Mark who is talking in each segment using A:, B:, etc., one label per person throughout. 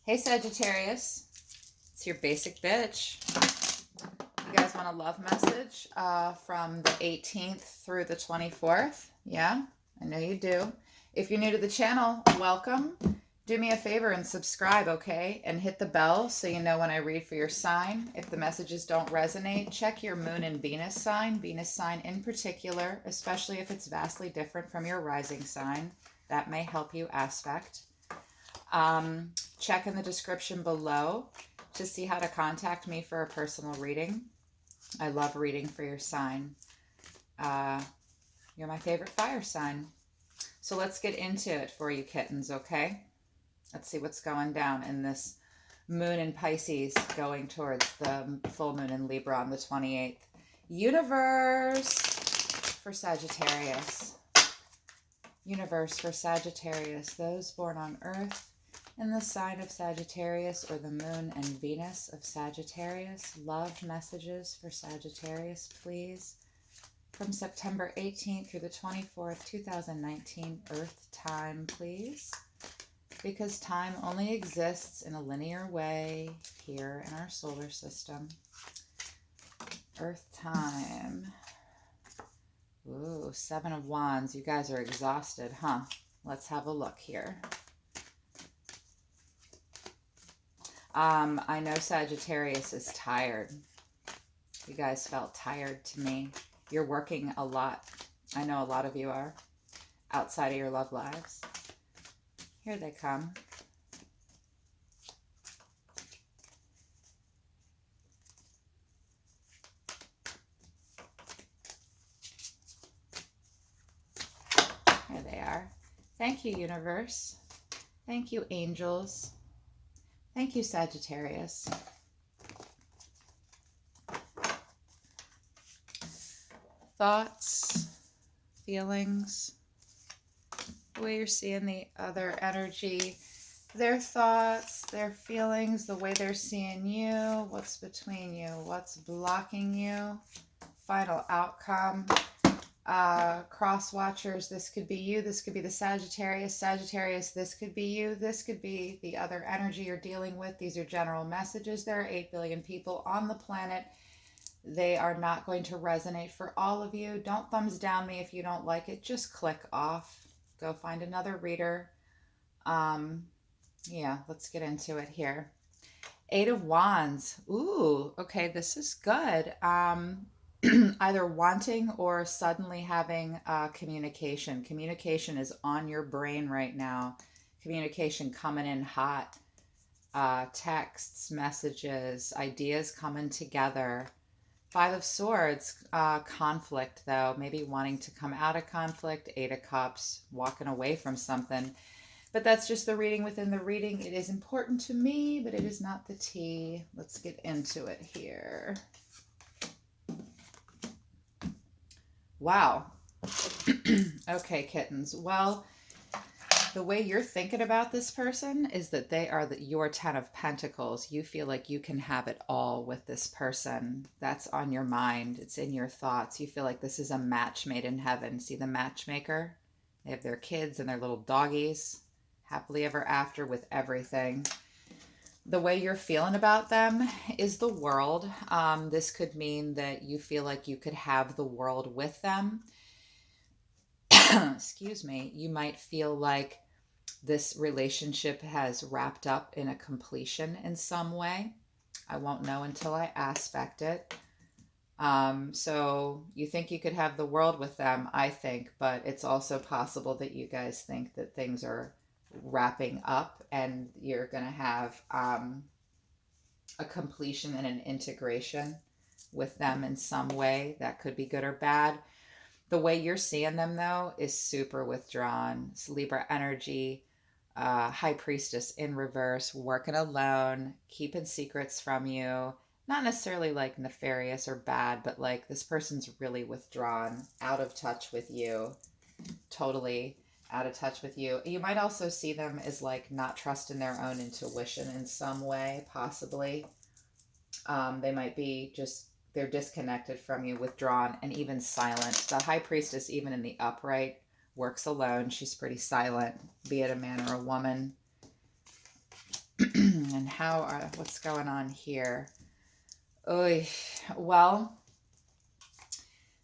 A: Hey Sagittarius, it's your basic bitch. You guys want a love message from the 18th through the 24th? Yeah, I know you do. If you're new to the channel, welcome. Do me a favor and subscribe, okay? And hit the bell so you know when I read for your sign. If the messages don't resonate, check your moon and Venus sign in particular, especially if it's vastly different from your rising sign. That may help you aspect. Check in the description below to see how to contact me for a personal reading. I love reading for your sign. You're my favorite fire sign. So let's get into it for you kittens, okay? Let's see what's going down in this moon in Pisces going towards the full moon in Libra on the 28th. Universe for Sagittarius. Universe for Sagittarius, those born on Earth in the sign of Sagittarius or the moon and Venus of Sagittarius. Love messages for Sagittarius, please. From September 18th through the 24th, 2019, Earth time, please. Because time only exists in a linear way here in our solar system. Earth time. Ooh, Seven of Wands. You guys are exhausted, huh? Let's have a look here. I know Sagittarius is tired. You guys felt tired to me. You're working a lot. I know a lot of you are outside of your love lives. Here they come. Here they are. Thank you, universe. Thank you, angels. Thank you, Sagittarius. Thoughts, feelings, the way you're seeing the other energy, their thoughts, their feelings, the way they're seeing you, what's between you, what's blocking you, final outcome. Cross watchers, this could be you, this could be the Sagittarius, this could be you, this could be the other energy you're dealing with. These are general messages. There are 8 billion people on the planet. They are not going to resonate for all of you. Don't thumbs down me if you don't like it. Just click off. Go find another reader. Yeah, let's get into it here. 8 of Wands. Ooh, okay, this is good. Either wanting or suddenly having communication. Communication is on your brain right now. Communication coming in hot. Texts, messages, ideas coming together. 5 of Swords, conflict though. Maybe wanting to come out of conflict. 8 of Cups, walking away from something. But that's just the reading within the reading. It is important to me, but it is not the tea. Let's get into it here. Wow. Okay, kittens. Well, the way you're thinking about this person is that they are your 10 of Pentacles. You feel like you can have it all with this person. That's on your mind. It's in your thoughts. You feel like this is a match made in heaven. See the matchmaker? They have their kids and their little doggies. Happily ever after with everything. The way you're feeling about them is the world. This could mean that you feel like you could have the world with them. Excuse me. You might feel like this relationship has wrapped up in a completion in some way. I won't know until I aspect it. So you think you could have the world with them, I think, but it's also possible that you guys think that things are wrapping up and you're going to have a completion and an integration with them in some way. That could be good or bad. The way you're seeing them, though, is super withdrawn. It's Libra energy, High Priestess in reverse, working alone, keeping secrets from you. Not necessarily like nefarious or bad, but like this person's really withdrawn, out of touch with you, totally out of touch with you. You might also see them as like not trusting their own intuition in some way, possibly. They might be just, they're disconnected from you, withdrawn, and even silent. The High Priestess, even in the upright, works alone. She's pretty silent, be it a man or a woman. And what's going on here? Oy, well,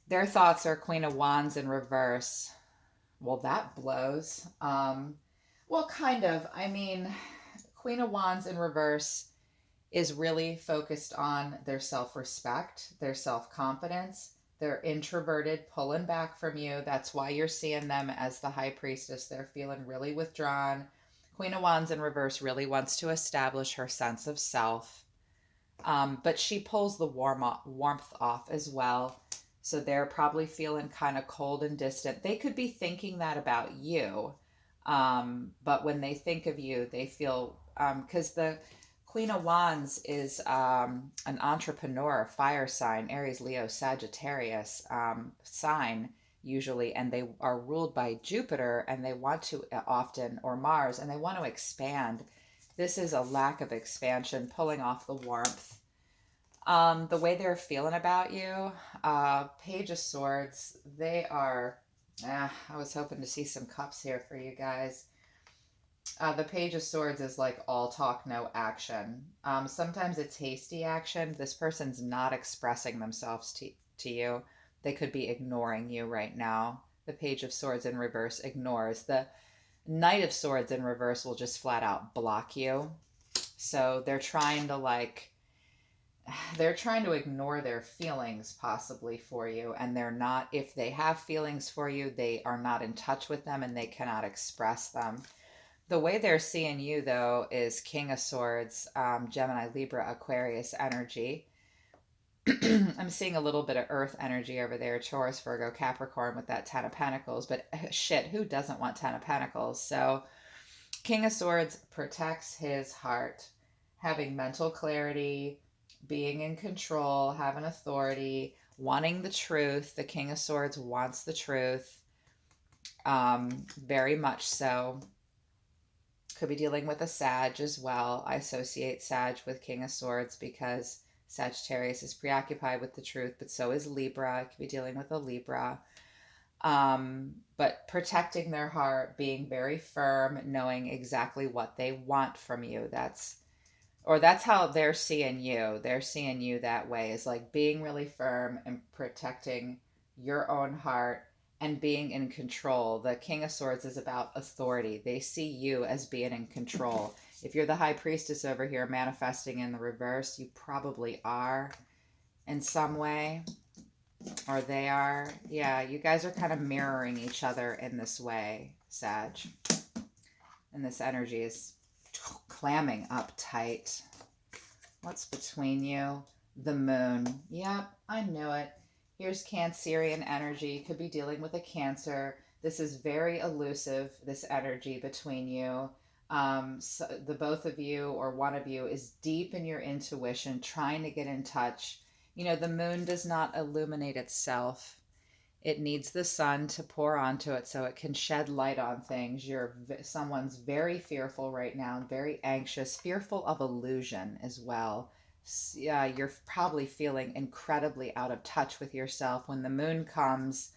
A: their thoughts are Queen of Wands in reverse. Well, that blows. Well, kind of. I mean, Queen of Wands in reverse is really focused on their self-respect, their self-confidence. They're introverted, pulling back from you. That's why you're seeing them as the high priestess. They're feeling really withdrawn. Queen of Wands in reverse really wants to establish her sense of self. But she pulls the warmth off as well. So they're probably feeling kind of cold and distant. They could be thinking that about you. But when they think of you, they feel, because the Queen of Wands is an entrepreneur, fire sign, Aries, Leo, Sagittarius sign usually, and they are ruled by Jupiter, and they want to often, or Mars, and they want to expand. This is a lack of expansion, pulling off the warmth. The way they're feeling about you, Page of Swords, they are, I was hoping to see some cups here for you guys. The Page of Swords is like all talk, no action. Sometimes it's hasty action. This person's not expressing themselves to you. They could be ignoring you right now. The Page of Swords in reverse ignores. The Knight of Swords in reverse will just flat out block you. So they're trying to ignore their feelings possibly for you, and they're not, if they have feelings for you, they are not in touch with them and they cannot express them. The way they're seeing you, though, is King of Swords, Gemini, Libra, Aquarius energy. I'm seeing a little bit of Earth energy over there, Taurus, Virgo, Capricorn with that Ten of Pentacles. But shit, who doesn't want Ten of Pentacles? So King of Swords protects his heart, having mental clarity, being in control, having authority, wanting the truth. The King of Swords wants the truth, very much so. Could be dealing with a Sag as well. I associate Sag with King of Swords because Sagittarius is preoccupied with the truth, but so is Libra. Could be dealing with a Libra. But protecting their heart, being very firm, knowing exactly what they want from you. That's how they're seeing you. They're seeing you that way, is like being really firm and protecting your own heart and being in control. The King of Swords is about authority. They see you as being in control. If you're the high priestess over here manifesting in the reverse, you probably are in some way, or they are. Yeah, you guys are kind of mirroring each other in this way, Sag. And this energy is clamming up tight. What's between you? The moon. Yep, I knew it. Here's Cancerian energy. Could be dealing with a Cancer. This is very elusive, this energy between you. So the both of you, or one of you, is deep in your intuition, trying to get in touch. You know, the moon does not illuminate itself. It needs the sun to pour onto it so it can shed light on things. Someone's very fearful right now, very anxious, fearful of illusion as well. Yeah, you're probably feeling incredibly out of touch with yourself. When the moon comes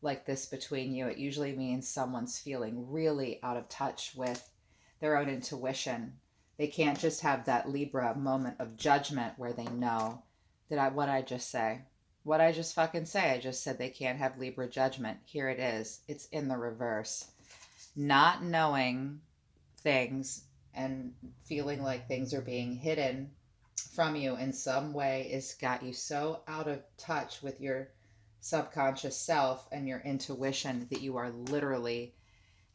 A: like this between you, it usually means someone's feeling really out of touch with their own intuition. They can't just have that Libra moment of judgment where they know. What I just say? What I just fucking say? I just said they can't have Libra judgment. Here it is. It's in the reverse. Not knowing things and feeling like things are being hidden from you in some way has got you so out of touch with your subconscious self and your intuition that you are literally,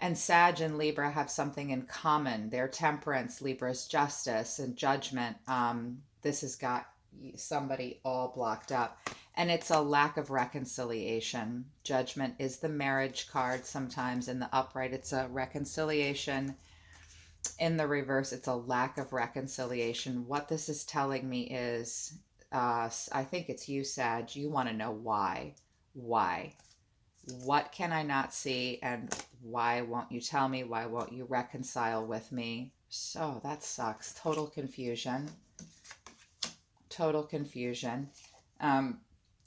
A: and Sag and Libra have something in common. Their temperance, Libra's justice and judgment. This has got somebody all blocked up, and it's a lack of reconciliation. Judgment is the marriage card sometimes. In the upright, it's a reconciliation. In the reverse, it's a lack of reconciliation. What this is telling me is, I think it's you, Sag. You want to know why. Why? What can I not see, and why won't you tell me? Why won't you reconcile with me? So that sucks. Total confusion. Total confusion.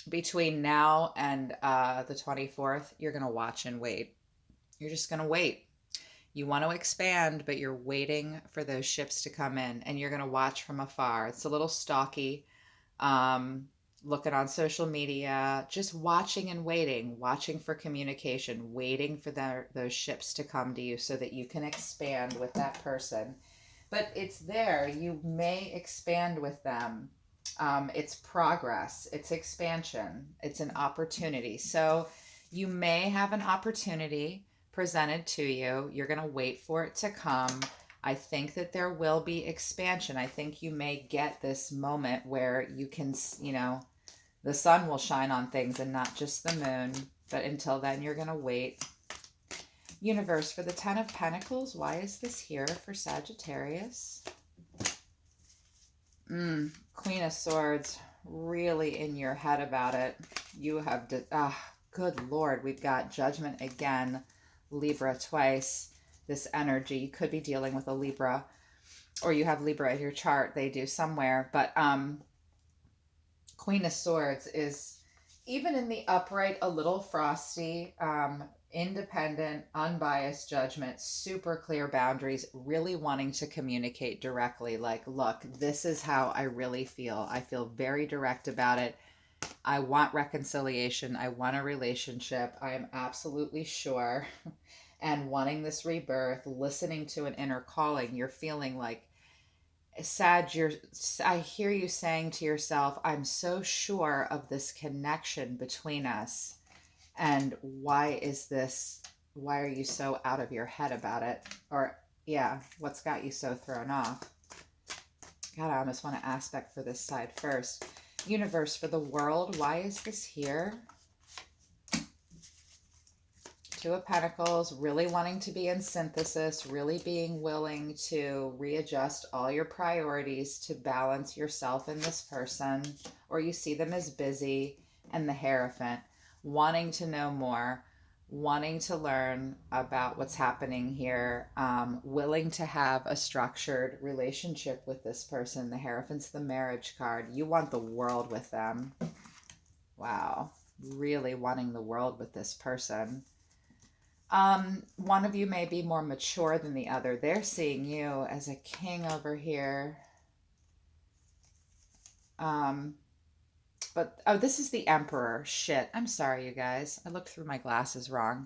A: Between now and the 24th, you're going to watch and wait. You're just going to wait. You want to expand, but you're waiting for those ships to come in, and you're going to watch from afar. It's a little stalky. Um, Looking on social media, just watching and waiting, watching for communication, waiting for those ships to come to you so that you can expand with that person. But it's there. You may expand with them. It's progress, it's expansion, it's an opportunity. So you may have an opportunity presented to you. You're going to wait for it to come. I think that there will be expansion. I think you may get this moment where you can, the sun will shine on things and not just the moon. But until then, you're going to wait. Universe, for the Ten of Pentacles, why is this here for Sagittarius? Queen of Swords, really in your head about it. You have, good Lord, we've got Judgment again, Libra twice. This energy, you could be dealing with a Libra, or you have Libra in your chart. They do somewhere. But Queen of Swords is, even in the upright, a little frosty, independent, unbiased judgment, super clear boundaries, really wanting to communicate directly. Like, look, this is how I really feel. I feel very direct about it. I want reconciliation. I want a relationship. I am absolutely sure. And wanting this rebirth, listening to an inner calling, you're feeling like, I hear you saying to yourself, I'm so sure of this connection between us. And why are you so out of your head about it? Or, yeah, what's got you so thrown off? God, I almost want to aspect for this side first. Universe, for the world, why is this here? Two of Pentacles, really wanting to be in synthesis, really being willing to readjust all your priorities to balance yourself and this person, or you see them as busy. And the Hierophant, wanting to know more, wanting to learn about what's happening here, willing to have a structured relationship with this person. The Hierophant's the marriage card. You want the world with them. Wow. Really wanting the world with this person. One of you may be more mature than the other. They're seeing you as a king over here. This is the Emperor. Shit. I'm sorry, you guys. I looked through my glasses wrong.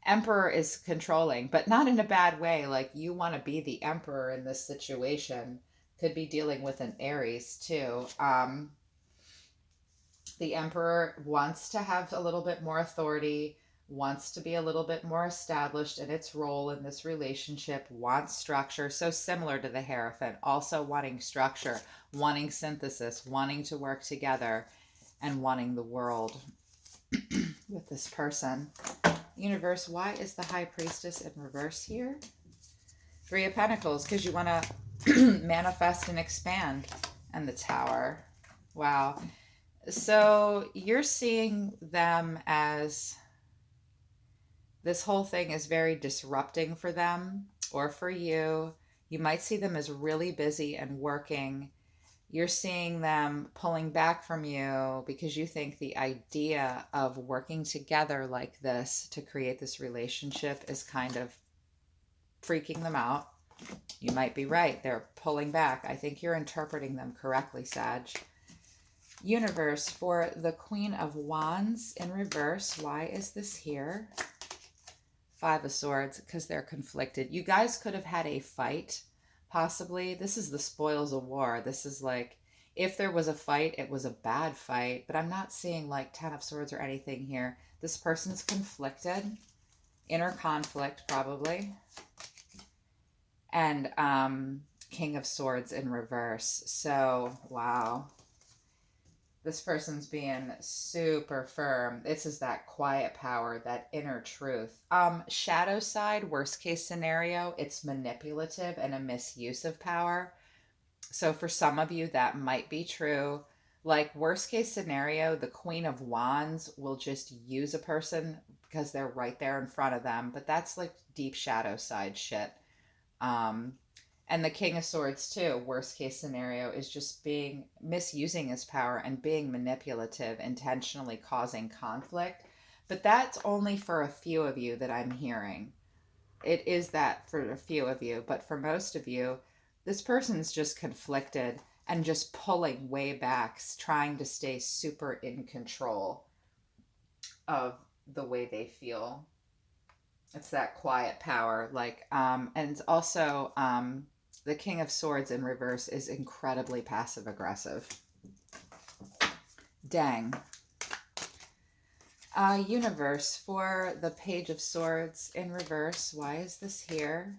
A: Emperor is controlling, but not in a bad way. Like, you want to be the Emperor in this situation. Could be dealing with an Aries, too. The Emperor wants to have a little bit more authority, wants to be a little bit more established in its role in this relationship, wants structure. So similar to the Hierophant, also wanting structure, wanting synthesis, wanting to work together, and wanting the world with this person. Universe, why is the High Priestess in reverse here? Three of Pentacles, because you want to manifest and expand. And the Tower. Wow. So you're seeing them as, this whole thing is very disrupting for them or for you. You might see them as really busy and working. You're seeing them pulling back from you because you think the idea of working together like this to create this relationship is kind of freaking them out. You might be right. They're pulling back. I think you're interpreting them correctly, Sag. Universe, for the Queen of Wands in reverse, why is this here? Five of Swords, because they're conflicted. You guys could have had a fight, possibly. This is the spoils of war. This is like, if there was a fight, it was a bad fight, but I'm not seeing like Ten of Swords or anything here. This person's conflicted, inner conflict probably. And King of Swords in reverse. So, wow. This person's being super firm. This is that quiet power, that inner truth. Shadow side, worst case scenario, it's manipulative and a misuse of power. So for some of you, that might be true. Like, worst case scenario, the Queen of Wands will just use a person because they're right there in front of them. But that's like deep shadow side shit. And the King of Swords too, worst case scenario, is just misusing his power and being manipulative, intentionally causing conflict. But that's only for a few of you that I'm hearing. it is that for a few of you, but for most of you, this person's just conflicted and just pulling way back, trying to stay super in control of the way they feel. It's that quiet power, like, and it's also the King of Swords in reverse is incredibly passive aggressive. Dang. Universe, for the Page of Swords in reverse, why is this here?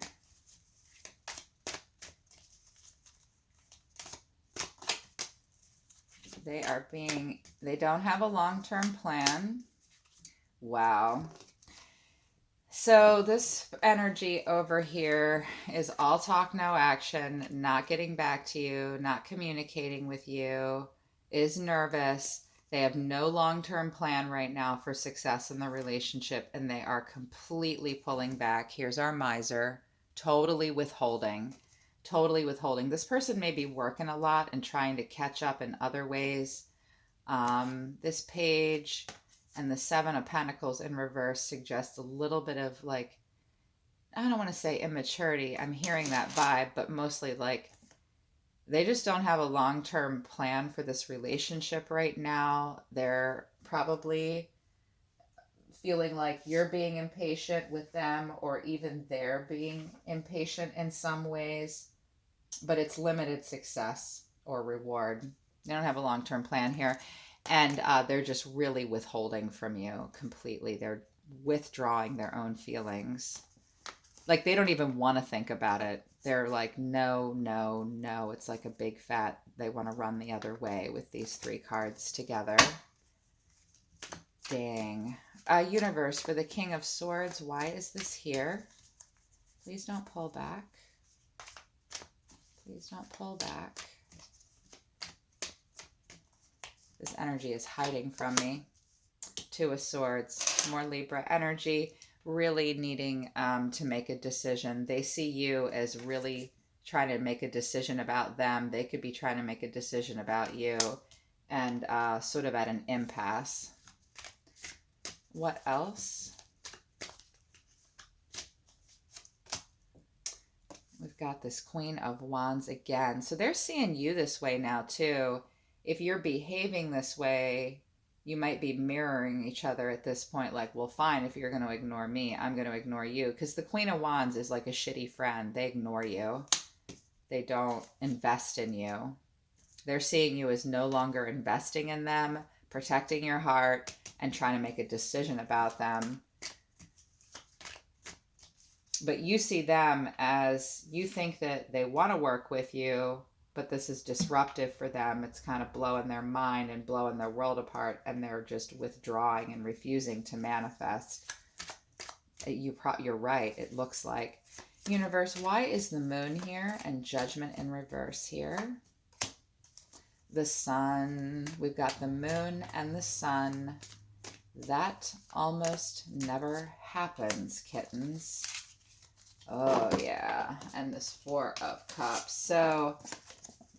A: They don't have a long-term plan. Wow. So this energy over here is all talk, no action, not getting back to you, not communicating with you, is nervous. They have no long-term plan right now for success in the relationship, and they are completely pulling back. Here's our miser, totally withholding. Totally withholding. This person may be working a lot and trying to catch up in other ways. This page and the Seven of Pentacles in reverse suggests a little bit of, like, I don't want to say immaturity. I'm hearing that vibe, but mostly like they just don't have a long-term plan for this relationship right now. They're probably feeling like you're being impatient with them, or even they're being impatient in some ways, but it's limited success or reward. They don't have a long-term plan here. And they're just really withholding from you completely. They're withdrawing their own feelings. Like they don't even want to think about it. They're like, no, no, no. It's like a big fat, they want to run the other way with these three cards together. Dang. Universe, for the King of Swords, why is this here? Please don't pull back. Please don't pull back. This energy is hiding from me. Two of Swords, more Libra energy, really needing to make a decision. They see you as really trying to make a decision about them. They could be trying to make a decision about you, and sort of at an impasse. What else? We've got this Queen of Wands again. So they're seeing you this way now too. If you're behaving this way, you might be mirroring each other at this point. Like, well, fine, if you're going to ignore me, I'm going to ignore you. Because the Queen of Wands is like a shitty friend. They ignore you. They don't invest in you. They're seeing you as no longer investing in them, protecting your heart, and trying to make a decision about them. But you see them as, you think that they want to work with you, but this is disruptive for them. It's kind of blowing their mind and blowing their world apart, and they're just withdrawing and refusing to manifest. You're right, it looks like. Universe, why is the Moon here and Judgment in reverse here? The Sun, we've got the Moon and the Sun. That almost never happens, kittens. Oh, yeah. And this Four of Cups. So,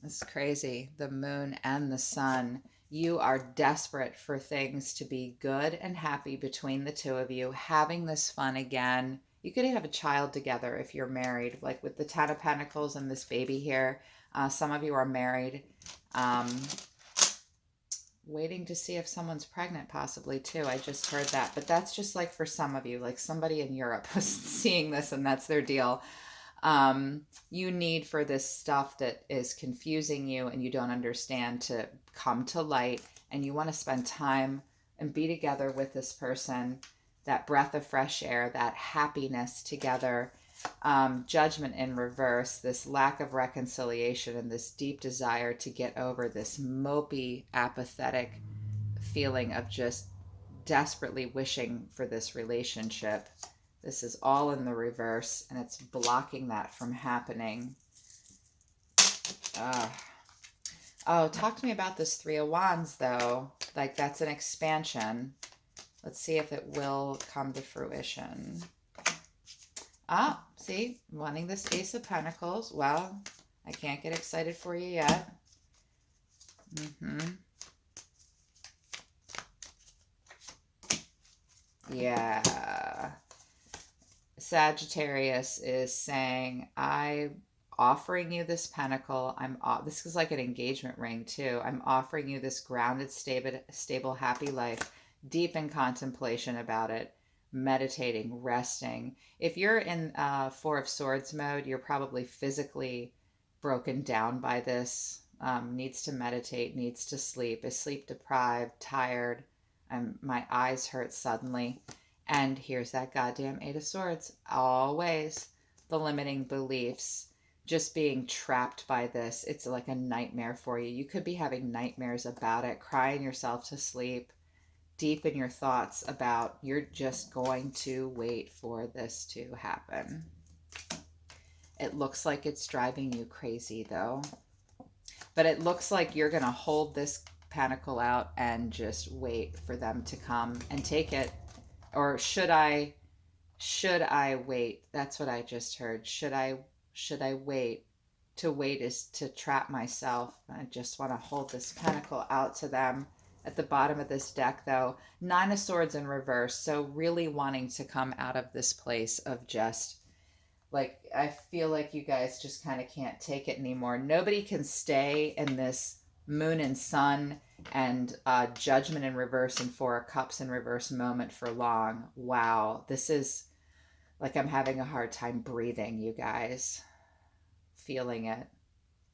A: it's crazy. The Moon and the Sun. You are desperate for things to be good and happy between the two of you, having this fun again. You could have a child together if you're married, like with the Ten of Pentacles and this baby here. Some of you are married. Waiting to see if someone's pregnant possibly too. I just heard that. But that's just like for some of you, like somebody in Europe was seeing this and that's their deal. You need for this stuff that is confusing you and you don't understand to come to light, and you want to spend time and be together with this person, that breath of fresh air, that happiness together. Judgment in reverse, this lack of reconciliation and this deep desire to get over this mopey, apathetic feeling of just desperately wishing for this relationship. This is all in the reverse, and it's blocking that from happening. Oh, talk to me about this Three of Wands, though. Like, that's an expansion. Let's see if it will come to fruition. Ah, see, wanting this Ace of Pentacles. Well, I can't get excited for you yet. Yeah. Sagittarius is saying, I'm offering you this pentacle. This is like an engagement ring too. I'm offering you this grounded, stable, happy life, deep in contemplation about it, meditating, resting. If you're in Four of Swords mode, you're probably physically broken down by this. Needs to meditate, needs to sleep, is sleep deprived, tired. My eyes hurt suddenly. And here's that goddamn Eight of Swords. Always the limiting beliefs. Just being trapped by this. It's like a nightmare for you. You could be having nightmares about it, crying yourself to sleep, deep in your thoughts about you're just going to wait for this to happen. It looks like it's driving you crazy though. But it looks like you're going to hold this pentacle out and just wait for them to come and take it. Or should I wait? That's what I just heard. Should I wait? To wait is to trap myself. I just want to hold this pentacle out to them. At the bottom of this deck though, Nine of Swords in reverse. So really wanting to come out of this place of just like, I feel like you guys just kind of can't take it anymore. Nobody can stay in this moon and sun and judgment in reverse and Four of Cups in reverse moment for long. Wow, this is like I'm having a hard time breathing, you guys. Feeling it,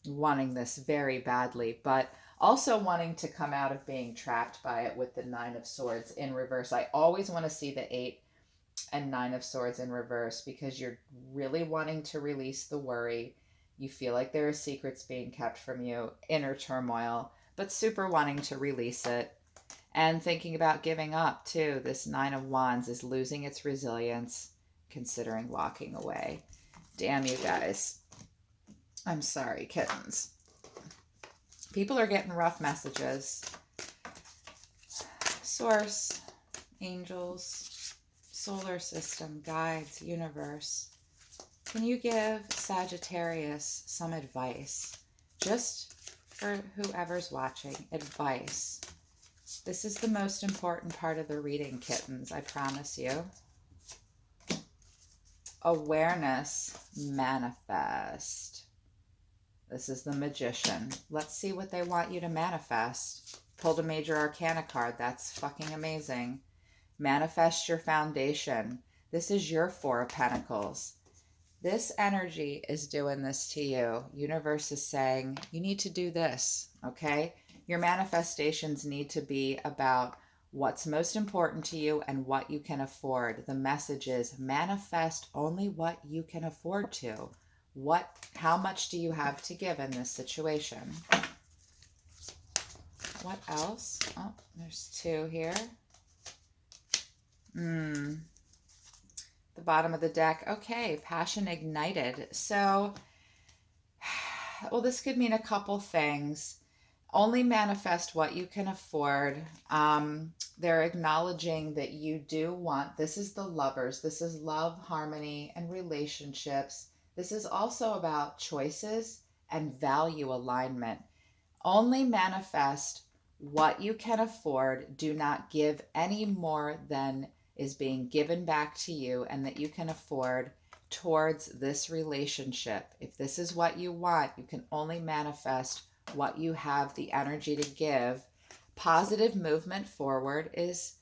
A: wanting this very badly, but also wanting to come out of being trapped by it with the Nine of Swords in reverse. I always want to see the Eight and Nine of Swords in reverse because you're really wanting to release the worry. You feel like there are secrets being kept from you, inner turmoil, but super wanting to release it and thinking about giving up too. This Nine of Wands is losing its resilience, considering walking away. Damn, you guys. I'm sorry, kittens. People are getting rough messages. Source, angels, solar system, guides, universe. Can you give Sagittarius some advice? Just for whoever's watching, advice. This is the most important part of the reading, kittens, I promise you. Awareness, manifest. This is the Magician. Let's see what they want you to manifest. Pulled a major arcana card. That's fucking amazing. Manifest your foundation. This is your Four of Pentacles. This energy is doing this to you. Universe is saying, you need to do this, okay? Your manifestations need to be about what's most important to you and what you can afford. The message is manifest only what you can afford to. How much do you have to give in this situation? What else? Oh, there's two here. The bottom of the deck. Okay, passion ignited. So, well, this could mean a couple things. Only manifest what you can afford. They're acknowledging that you do want, this is the Lovers. This is love, harmony, and relationships. This is also about choices and value alignment. Only manifest what you can afford. Do not give any more than is being given back to you and that you can afford towards this relationship. If this is what you want, you can only manifest what you have the energy to give. Positive movement forward is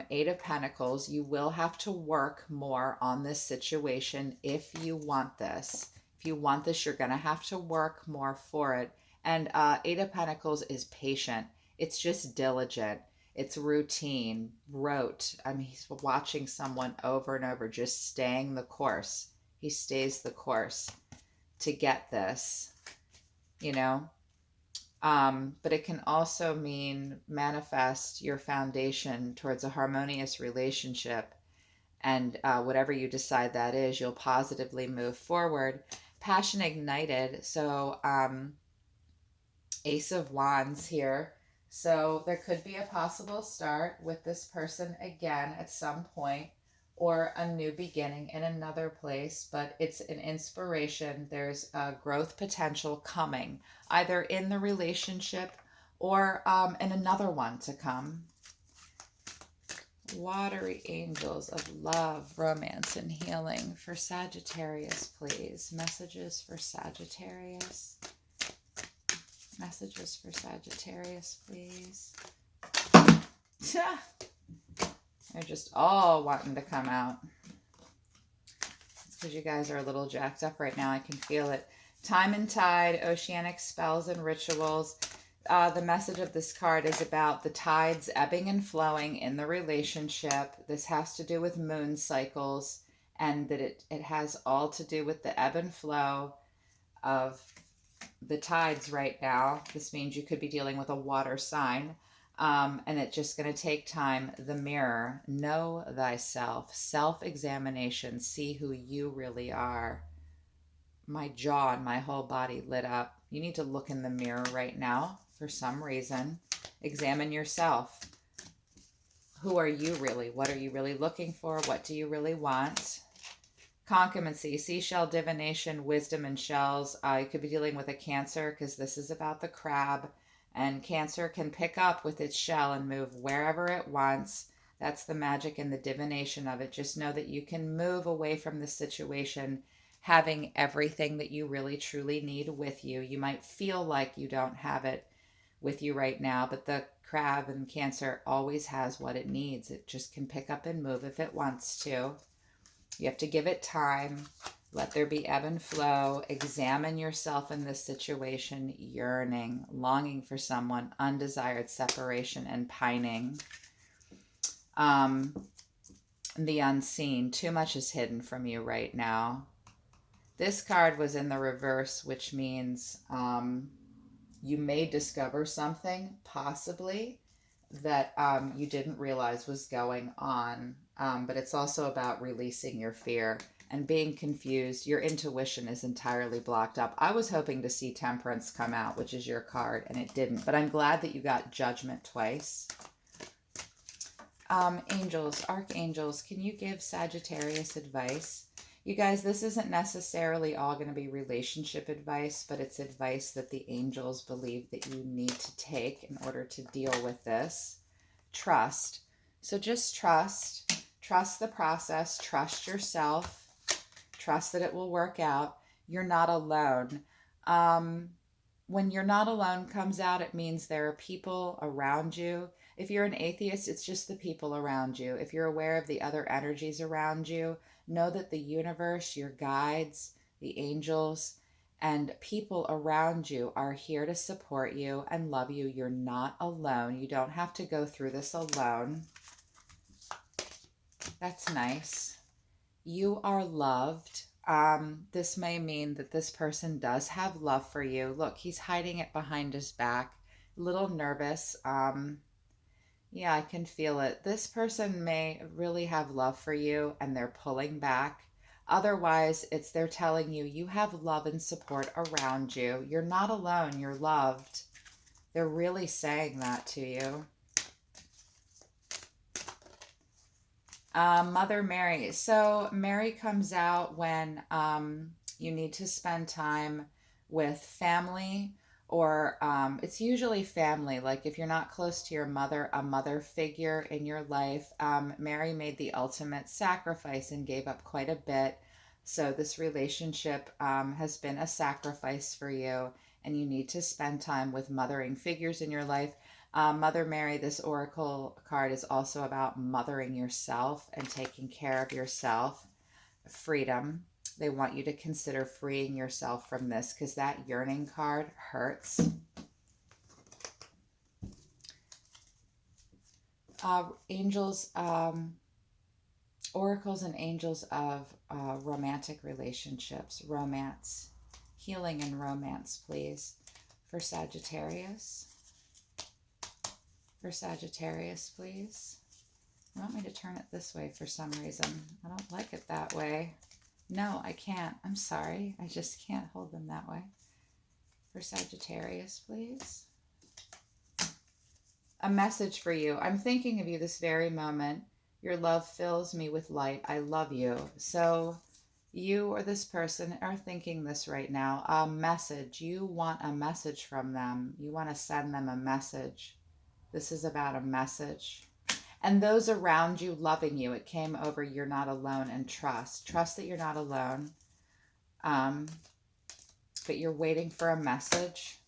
A: Eight of Pentacles. You will have to work more on this situation if you want this. If you want this, you're going to have to work more for it. And Eight of Pentacles is patient. It's just diligent. It's routine, rote. I mean, he's watching someone over and over, just staying the course. He stays the course to get this, you know. But it can also mean manifest your foundation towards a harmonious relationship. And whatever you decide that is, you'll positively move forward. Passion ignited. So Ace of Wands here. So there could be a possible start with this person again at some point, or a new beginning in another place, but it's an inspiration. There's a growth potential coming, either in the relationship or in another one to come. Watery angels of love, romance, and healing for Sagittarius, please. Messages for Sagittarius. Messages for Sagittarius, please. They're just all wanting to come out. It's because you guys are a little jacked up right now. I can feel it. Time and tide, oceanic spells and rituals. The message of this card is about the tides ebbing and flowing in the relationship. This has to do with moon cycles, and that it has all to do with the ebb and flow of the tides right now. This means you could be dealing with a water sign, and it's just going to take time. The mirror, know thyself, self-examination, see who you really are. My jaw and my whole body lit up. You need to look in the mirror right now for some reason. Examine yourself. Who are you really? What are you really looking for? What do you really want? Concomancy, seashell divination, wisdom and shells. You could be dealing with a Cancer because this is about the crab. And Cancer can pick up with its shell and move wherever it wants. That's the magic and the divination of it. Just know that you can move away from the situation having everything that you really truly need with you. You might feel like you don't have it with you right now, but the crab and Cancer always has what it needs. It just can pick up and move if it wants to. You have to give it time. Let there be ebb and flow. Examine yourself in this situation. Yearning, longing for someone, undesired separation, and pining. The unseen. Too much is hidden from you right now. This card was in the reverse, which means you may discover something, possibly, that you didn't realize was going on. But it's also about releasing your fear and being confused. Your intuition is entirely blocked up. I was hoping to see Temperance come out, which is your card, and it didn't. But I'm glad that you got Judgment twice. Angels, archangels, can you give Sagittarius advice? You guys, this isn't necessarily all going to be relationship advice, but it's advice that the angels believe that you need to take in order to deal with this. Trust. So just trust. Trust the process. Trust yourself. Trust that it will work out. You're not alone. When you're not alone comes out, it means there are people around you. If you're an atheist, it's just the people around you. If you're aware of the other energies around you, know that the universe, your guides, the angels, and people around you are here to support you and love you. You're not alone. You don't have to go through this alone. That's nice. You are loved. This may mean that this person does have love for you. Look, he's hiding it behind his back. A little nervous. Yeah, I can feel it. This person may really have love for you and they're pulling back. Otherwise, they're telling you you have love and support around you. You're not alone. You're loved. They're really saying that to you. Mother Mary. So Mary comes out when you need to spend time with family, or it's usually family. Like if you're not close to your mother, a mother figure in your life. Mary made the ultimate sacrifice and gave up quite a bit. So this relationship has been a sacrifice for you, and you need to spend time with mothering figures in your life. Mother Mary, this oracle card is also about mothering yourself and taking care of yourself. Freedom. They want you to consider freeing yourself from this because that yearning card hurts. Angels, oracles and angels of romantic relationships, romance, healing and romance, please, for Sagittarius. For Sagittarius, please. You want me to turn it this way for some reason. I don't like it that way. No, I can't. I'm sorry. I just can't hold them that way. For Sagittarius, please. A message for you. I'm thinking of you this very moment. Your love fills me with light. I love you. So you or this person are thinking this right now. A message. You want a message from them. You want to send them a message. This is about a message. And those around you loving you. It came over, you're not alone, and trust. Trust that you're not alone. But you're waiting for a message.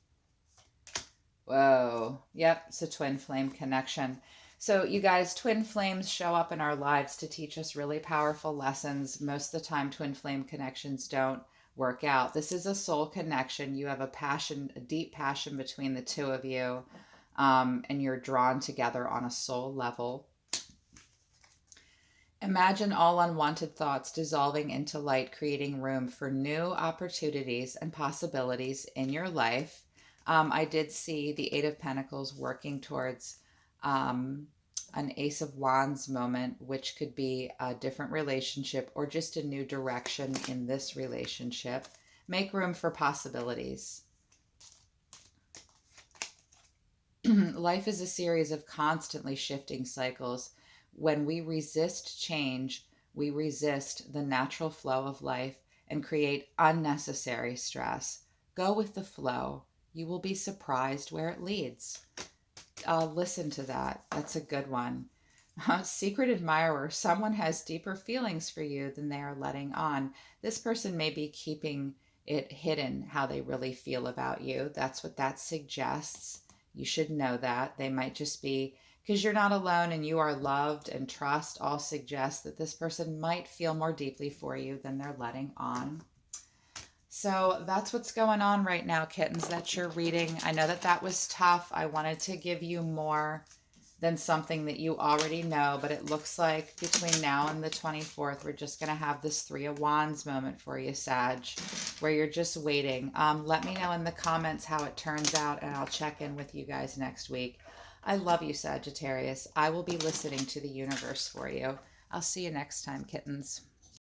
A: Whoa. Yep, it's a twin flame connection. So you guys, twin flames show up in our lives to teach us really powerful lessons. Most of the time, twin flame connections don't work out. This is a soul connection. You have a passion, a deep passion between the two of you, and you're drawn together on a soul level. Imagine all unwanted thoughts dissolving into light, creating room for new opportunities and possibilities in your life. I did see the Eight of Pentacles working towards an Ace of Wands moment, which could be a different relationship or just a new direction in this relationship. Make room for possibilities. Life is a series of constantly shifting cycles. When we resist change, we resist the natural flow of life and create unnecessary stress. Go with the flow. You will be surprised where it leads. Listen to that. That's a good one. Secret admirer. Someone has deeper feelings for you than they are letting on. This person may be keeping it hidden how they really feel about you. That's what that suggests. You should know that. They might just be, because you're not alone and you are loved, and trust all suggests that this person might feel more deeply for you than they're letting on. So that's what's going on right now, kittens. That's your reading. I know that that was tough. I wanted to give you more than something that you already know, but it looks like between now and the 24th, we're just going to have this Three of Wands moment for you, Sag, where you're just waiting. Let me know in the comments how it turns out, and I'll check in with you guys next week. I love you, Sagittarius. I will be listening to the universe for you. I'll see you next time, kittens.